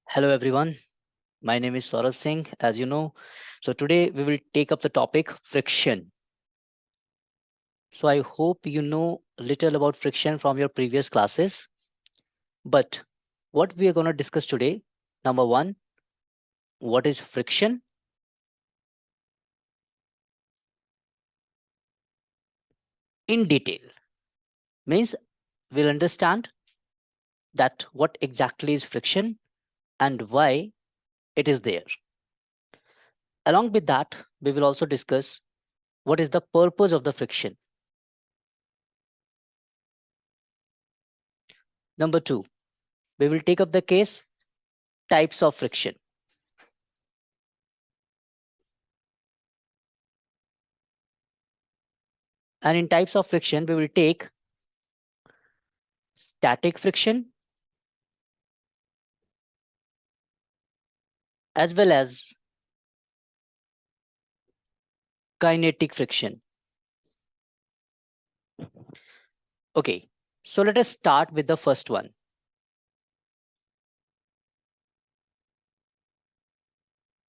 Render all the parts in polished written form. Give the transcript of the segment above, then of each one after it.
Hello everyone, my name is Saurabh Singh, as you know. So today we will take up the topic friction. So I hope you know little about friction from your previous classes. But what we are going to discuss today, number one, what is friction? In detail. Means we'll understand that what exactly is friction and why it is there. Along with that, we will also discuss what is the purpose of the friction. Number two, we will take up the case types of friction. And in types of friction, we will take static friction as well as kinetic friction. Okay, so let us start with the first one.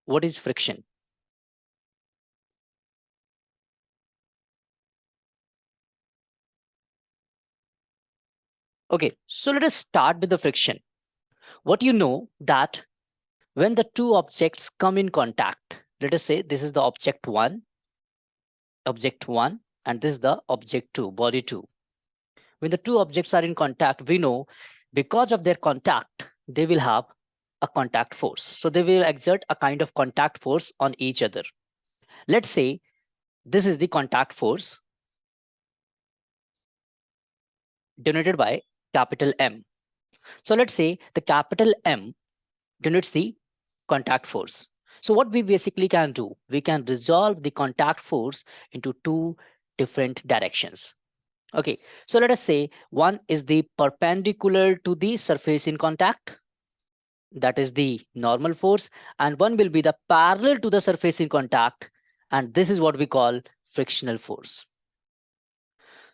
What is friction? Okay, so let us start with the friction. What you know that when the two objects come in contact, let us say this is the object one, and this is the object two, body two. When the two objects are in contact, we know because of their contact, they will have a contact force. So they will exert a kind of contact force on each other. Let's say this is the contact force denoted by capital M. So let's say the capital M denotes the contact force. So what we basically can do, we can resolve the contact force into two different directions. Okay, so let us say one is the perpendicular to the surface in contact, that is the normal force, and one will be the parallel to the surface in contact, and this is what we call frictional force.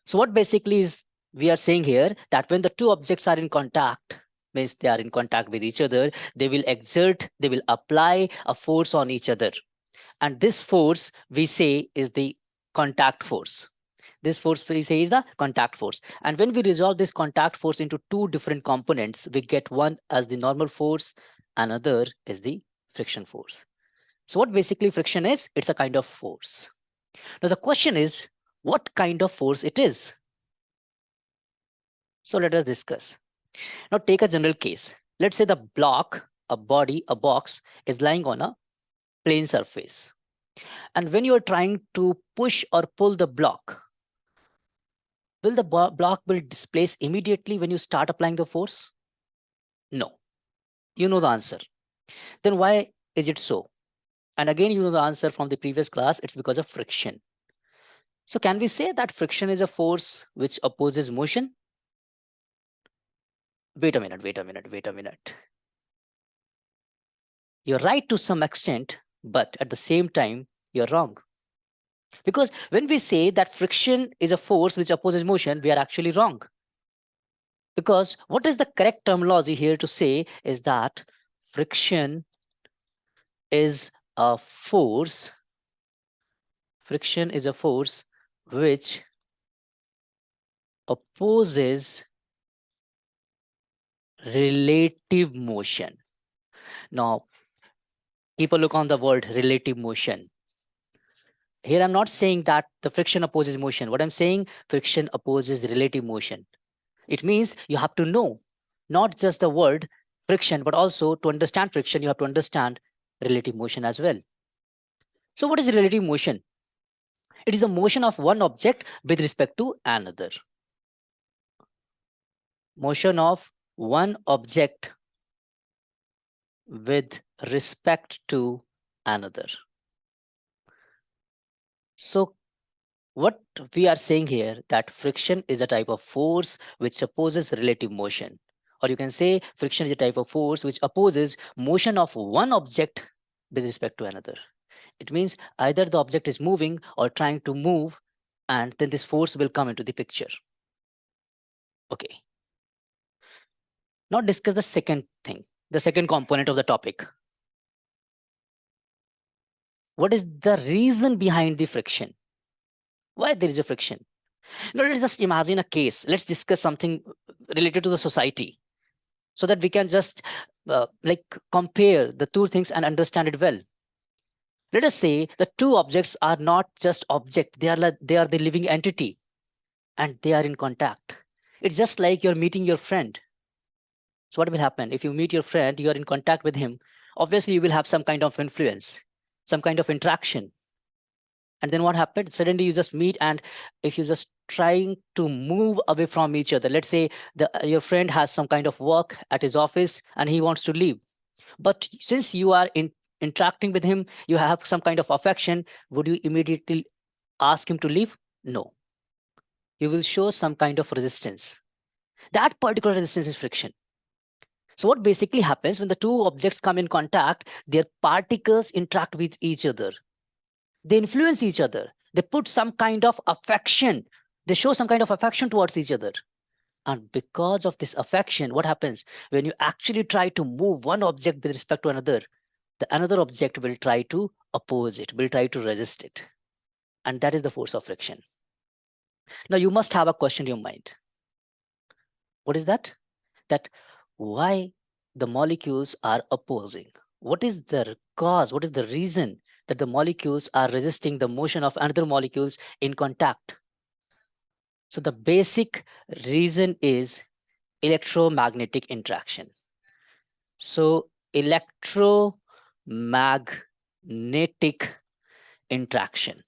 So what basically is we are saying here that when the two objects are in contact, means they are in contact with each other, they will apply a force on each other. And this force we say is the contact force. This force we say is the contact force. And when we resolve this contact force into two different components, we get one as the normal force, another is the friction force. So what basically friction is? It's a kind of force. Now the question is, what kind of force it is? So let us discuss. Now take a general case. Let's say the block, a body, a box is lying on a plane surface. And when you are trying to push or pull the block, will the block will displace immediately when you start applying the force? No. You know the answer. Then why is it so? And again, you know the answer from the previous class, it's because of friction. So can we say that friction is a force which opposes motion? Wait a minute. You're right to some extent, but at the same time, you're wrong. Because when we say that friction is a force which opposes motion, we are actually wrong. Because what is the correct terminology here to say is that friction is a force. Friction is a force which opposes relative motion. Now, keep a look on the word relative motion. Here, I'm not saying that the friction opposes motion. What I'm saying, friction opposes relative motion. It means you have to know not just the word friction, but also to understand friction, you have to understand relative motion as well. So what is relative motion? It is the motion of one object with respect to another. Motion of one object with respect to another. So what we are saying here that friction is a type of force which opposes relative motion. Or you can say friction is a type of force which opposes motion of one object with respect to another. It means either the object is moving or trying to move, and then this force will come into the picture. Okay. Now discuss the second thing. the second component of the topic. What is the reason behind the friction? Why there is a friction? Now, let's just imagine a case. Let's discuss something related to the society so that we can just like compare the two things and understand it well. Let us say the two objects are not just object, they are the living entity and they are in contact. It's just like you're meeting your friend. So what will happen? If you meet your friend, you are in contact with him, obviously you will have some kind of influence, some kind of interaction. And then what happened? Suddenly you just meet, and if you're just trying to move away from each other, let's say your friend has some kind of work at his office and he wants to leave. But since you are interacting with him, you have some kind of affection, would you immediately ask him to leave? No. You will show some kind of resistance. That particular resistance is friction. So what basically happens when the two objects come in contact, their particles interact with each other. They influence each other. They put some kind of affection. They show some kind of affection towards each other. And because of this affection, what happens? When you actually try to move one object with respect to another, the another object will try to oppose it, will try to resist it. And that is the force of friction. Now you must have a question in your mind. What is that? That why the molecules are opposing? What is the cause? What is the reason that the molecules are resisting the motion of other molecules in contact? So the basic reason is electromagnetic interaction. So electromagnetic interaction.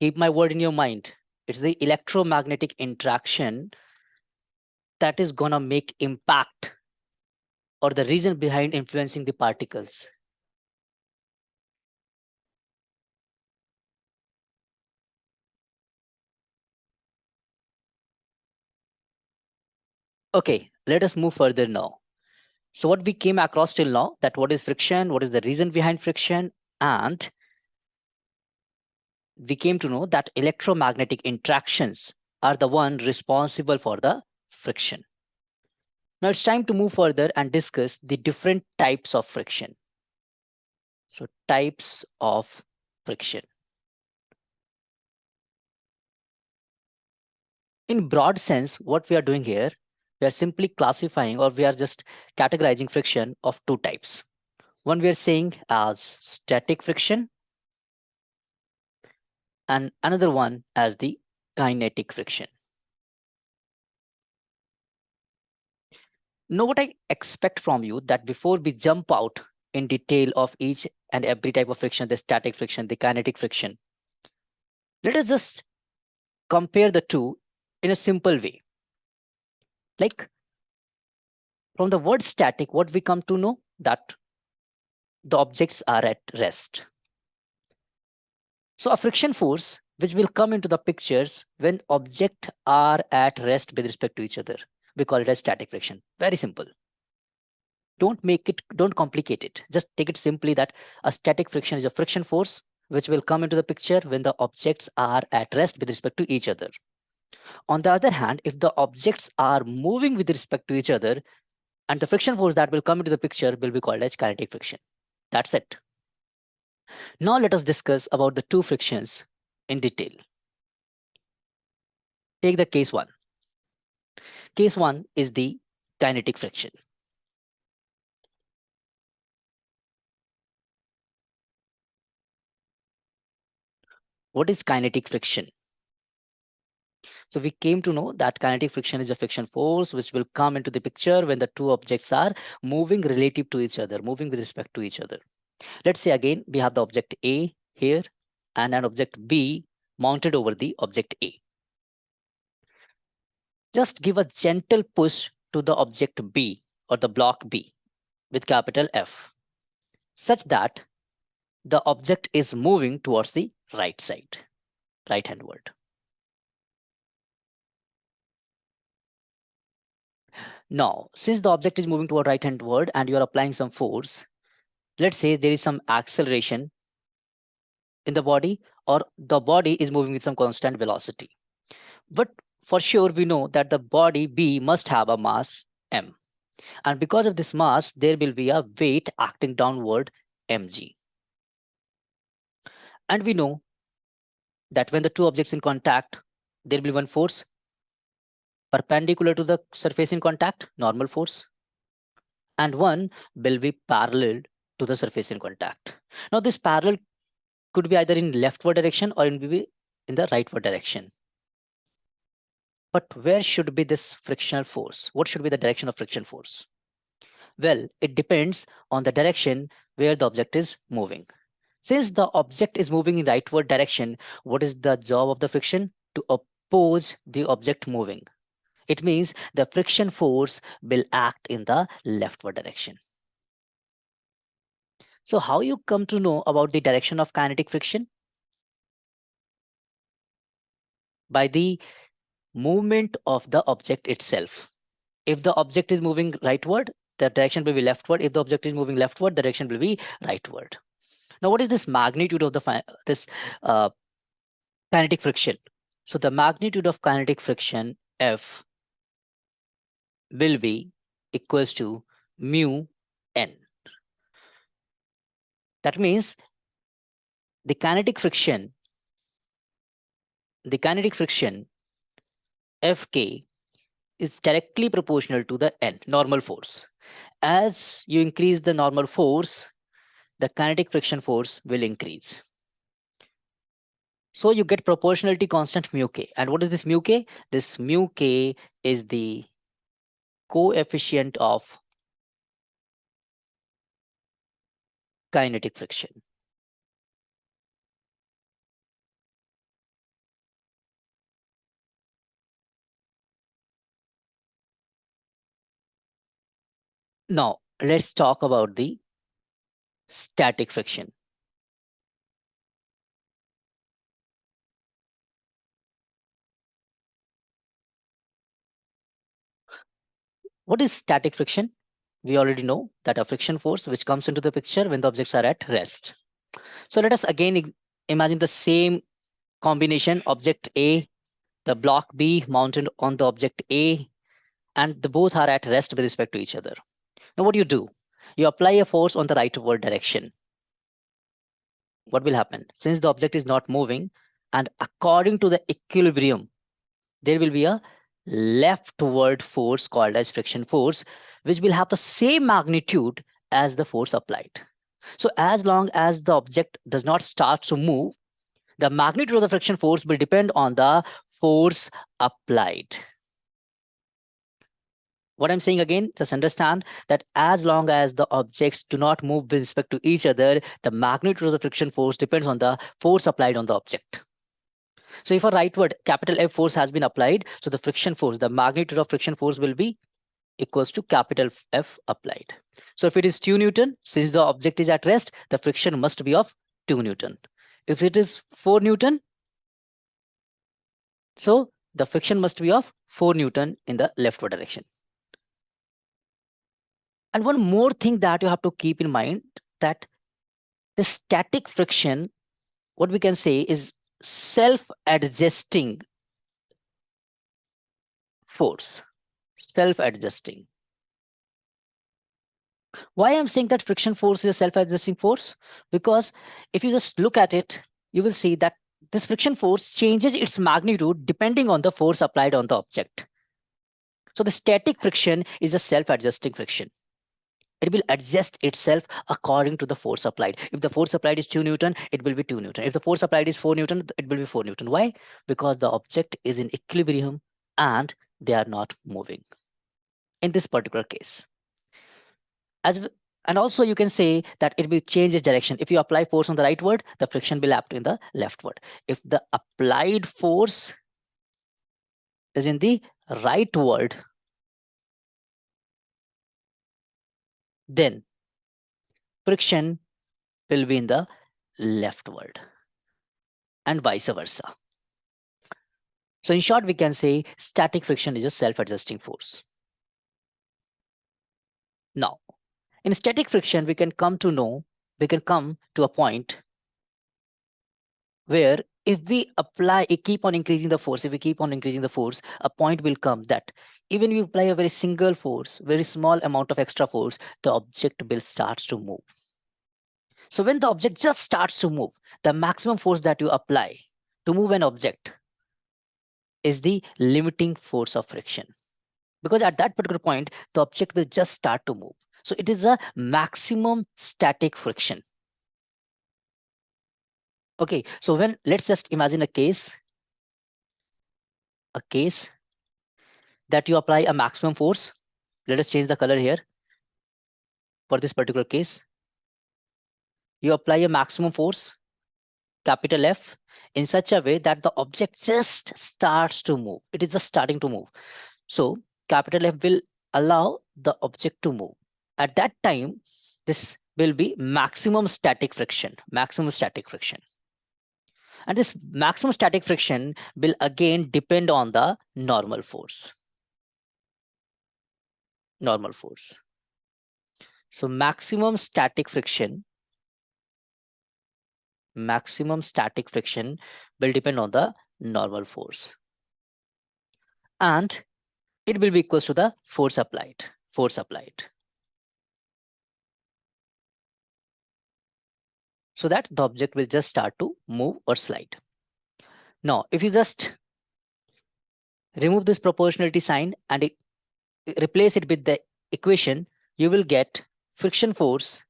Keep my word in your mind. It's the electromagnetic interaction that is gonna make impact, or the reason behind influencing the particles. Okay, let us move further now. So what we came across till now, that what is friction, what is the reason behind friction, and we came to know that electromagnetic interactions are the one responsible for the friction. Now it's time to move further and discuss the different types of friction. So types of friction. In broad sense, what we are doing here, we are simply classifying, or we are just categorizing friction of two types. One we are saying as static friction, and another one as the kinetic friction. Now what I expect from you, that before we jump out in detail of each and every type of friction, the static friction, the kinetic friction, let us just compare the two in a simple way. Like from the word static, what we come to know, that the objects are at rest. So a friction force which will come into the pictures when objects are at rest with respect to each other. We call it as static friction. Very simple. Don't complicate it. Just take it simply that a static friction is a friction force which will come into the picture when the objects are at rest with respect to each other. On the other hand, if the objects are moving with respect to each other, and the friction force that will come into the picture will be called as kinetic friction. That's it. Now let us discuss about the two frictions in detail. Take the case one. Case one is the kinetic friction. What is kinetic friction? So we came to know that kinetic friction is a friction force which will come into the picture when the two objects are moving relative to each other, moving with respect to each other. Let's say again, we have the object A here and an object B mounted over the object A. Just give a gentle push to the object B or the block B with capital F, such that the object is moving towards the right side, right handward. Now, since the object is moving toward right handward and you are applying some force, let's say there is some acceleration in the body, or the body is moving with some constant velocity. But for sure, we know that the body B must have a mass M. And because of this mass, there will be a weight acting downward, mg. And we know that when the two objects in contact, there will be one force perpendicular to the surface in contact, normal force, and one will be parallel to the surface in contact. Now this parallel could be either in leftward direction or it will be in the rightward direction. But where should be this frictional force? What should be the direction of friction force? Well, it depends on the direction where the object is moving. Since the object is moving in rightward direction, what is the job of the friction? To oppose the object moving. It means the friction force will act in the leftward direction. So how you come to know about the direction of kinetic friction? By the movement of the object itself. If the object is moving rightward, the direction will be leftward. If the object is moving leftward, the direction will be rightward. Now, what is this magnitude of this uh, kinetic friction? So the magnitude of kinetic friction F will be equals to mu n. That means the kinetic friction Fk is directly proportional to the n, normal force. As you increase the normal force, the kinetic friction force will increase. So you get proportionality constant mu k. And what is this mu k? This mu k is the coefficient of kinetic friction. Now, let's talk about the static friction. What is static friction? We already know that a friction force which comes into the picture when the objects are at rest. So let us again imagine the same combination, object A, the block B mounted on the object A, and the both are at rest with respect to each other. Now what do? You apply a force on the rightward direction. What will happen? Since the object is not moving, and according to the equilibrium, there will be a leftward force called as friction force, which will have the same magnitude as the force applied. So as long as the object does not start to move, the magnitude of the friction force will depend on the force applied. What I'm saying again, just understand that as long as the objects do not move with respect to each other, the magnitude of the friction force depends on the force applied on the object. So if a rightward capital F force has been applied, so the friction force, the magnitude of friction force will be equals to capital F applied. So if it is 2 Newton, since the object is at rest, the friction must be of 2 Newton. If it is 4 Newton, so the friction must be of 4 Newton in the leftward direction. And one more thing that you have to keep in mind, that the static friction, what we can say is self-adjusting force. Self-adjusting. Why I'm saying that friction force is a self-adjusting force? Because if you just look at it, you will see that this friction force changes its magnitude depending on the force applied on the object. So the static friction is a self-adjusting friction. It will adjust itself according to the force applied. If the force applied is 2 Newton, it will be 2 Newton. If the force applied is 4 Newton, it will be 4 Newton. Why? Because the object is in equilibrium and they are not moving in this particular case. And also you can say that it will change its direction. If you apply force on the rightward, the friction will act in the leftward. If the applied force is in the rightward, then friction will be in the leftward and vice versa. So in short, we can say static friction is a self-adjusting force. Now, in static friction, we can come to a point where if we apply, keep on increasing the force, if we keep on increasing the force, a point will come that even if you apply a very single force, very small amount of extra force, the object will start to move. So when the object just starts to move, the maximum force that you apply to move an object is the limiting force of friction. Because at that particular point, the object will just start to move. So it is a maximum static friction. Okay, so when, let's just imagine a case that you apply a maximum force. Let us change the color here. For this particular case, you apply a maximum force, capital F, in such a way that the object just starts to move. It is just starting to move. So capital F will allow the object to move. At that time, this will be maximum static friction, And this maximum static friction will again depend on the normal force. So maximum static friction will depend on the normal force. And it will be equal to the force applied. So that the object will just start to move or slide. Now, if you just remove this proportionality sign and replace it with the equation, you will get friction force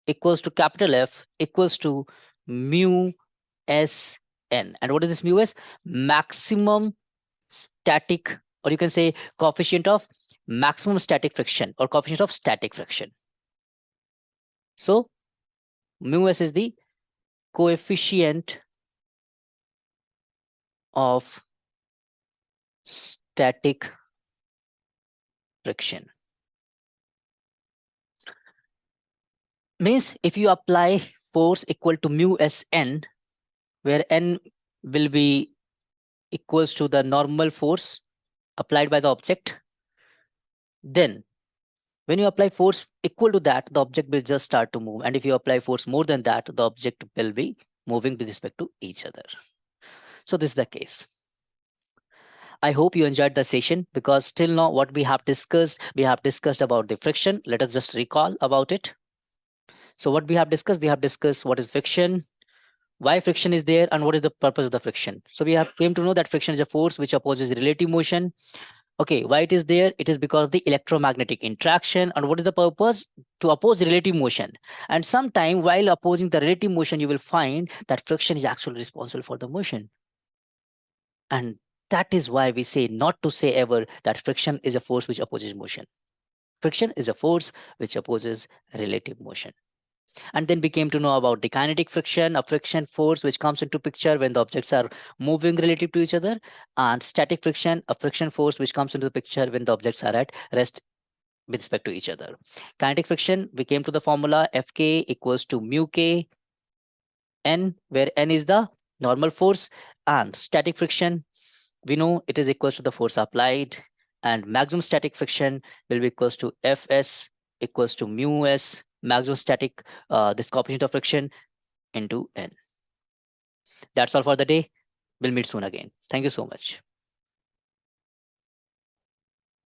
equals to capital F equals to mu S N. And what is this mu S? Maximum static, or you can say coefficient of maximum static friction or coefficient of static friction. So mu S is the coefficient of static friction. Means if you apply force equal to mu Sn, where n will be equals to the normal force applied by the object, then when you apply force equal to that, the object will just start to move. And if you apply force more than that, the object will be moving with respect to each other. So this is the case. I hope you enjoyed the session, because till now what we have discussed about the friction. Let us just recall about it. So what we have discussed what is friction, why friction is there, and what is the purpose of the friction. So we have came to know that friction is a force which opposes relative motion. Okay, why it is there? It is because of the electromagnetic interaction. And what is the purpose? To oppose relative motion. And sometime while opposing the relative motion, you will find that friction is actually responsible for the motion. And that is why we say not to say ever that friction is a force which opposes motion. Friction is a force which opposes relative motion. And then we came to know about the kinetic friction, a friction force which comes into picture when the objects are moving relative to each other, and static friction, a friction force which comes into the picture when the objects are at rest with respect to each other. Kinetic friction, we came to the formula Fk equals to mu k n, where n is the normal force, and static friction, we know it is equals to the force applied, and maximum static friction will be equals to Fs equals to mu s, maximum static, this coefficient of friction, into n. That's all for the day. We'll meet soon again. Thank you so much.